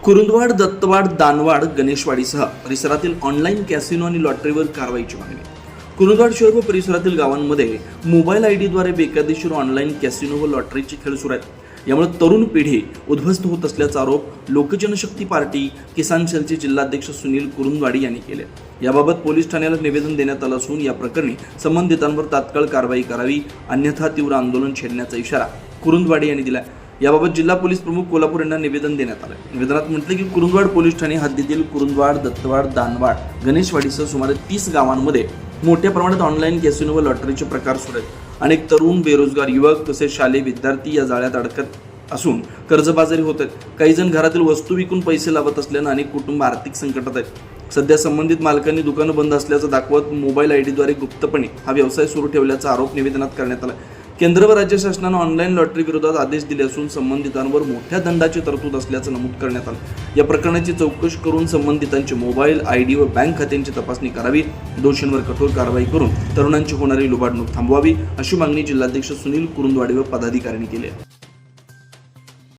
कुरुंदवाड, दत्तवाड, दानवाड, गणेशवाडीसह परिसरातील online casino आणि लॉटरीवर कारवाईची मागणी. कुरुंदवाड शहर व परिसरातील गावांमध्ये मोबाईल आयडीद्वारे बेकायदेशीर ऑनलाईन कॅसिनो व लॉटरीचे खेळ सुरू आहेत. यामुळे तरुण पिढी उद्ध्वस्त होत असल्याचा आरोप लोकजनशक्ती पार्टी किसान सेलचे जिल्हाध्यक्ष सुनील कुरुंदवाडी यांनी केले. याबाबत पोलीस ठाण्याला निवेदन देण्यात आलं असून या प्रकरणी संबंधितांवर तात्काळ कारवाई करावी, अन्यथा तीव्र आंदोलन छेडण्याचा इशारा कुरुंदवाडी यांनी दिला. याबाबत जिल्हा पोलीस प्रमुख कोल्हापूर यांना निवेदन देण्यात आलं. निवेदनात म्हटलं की कुरुंदवाड पोलीस ठाणे हद्दीतील कुरुंदवाड, दत्तवाड, दानवाड, गणेशवाडीसह सुमारे 30 गावांमध्ये मोठ्या प्रमाणात ऑनलाईन कॅसिनो व लॉटरीचे प्रकार सुरू आहेत. अनेक तरुण, बेरोजगार युवक तसेच शालेय विद्यार्थी या जाळ्यात अडकत असून कर्जबाजारी होत आहेत. काही जण घरातील वस्तू विकून पैसे लावत असल्यानं अनेक कुटुंब आर्थिक संकटात आहेत. सध्या संबंधित मालकांनी दुकानं बंद असल्याचं दाखवत मोबाईल आयडीद्वारे गुप्तपणे हा व्यवसाय सुरू ठेवल्याचा आरोप निवेदनात करण्यात आला. केंद्र व राज्य शासनानं ऑनलाईन लॉटरी विरोधात आदेश दिले असून संबंधितांवर मोठ्या दंडाची तरतूद असल्याचं नमूद करण्यात आलं. या प्रकरणाची चौकशी करून संबंधितांचे मोबाईल आयडी व बँक खात्यांची तपासणी करावी, दोषींवर कठोर कारवाई करून तरुणांची होणारी लुबाडणूक थांबवावी, अशी मागणी जिल्हाध्यक्ष सुनील कुरुंदवाडी व पदाधिकाऱ्यांनी केली आहे.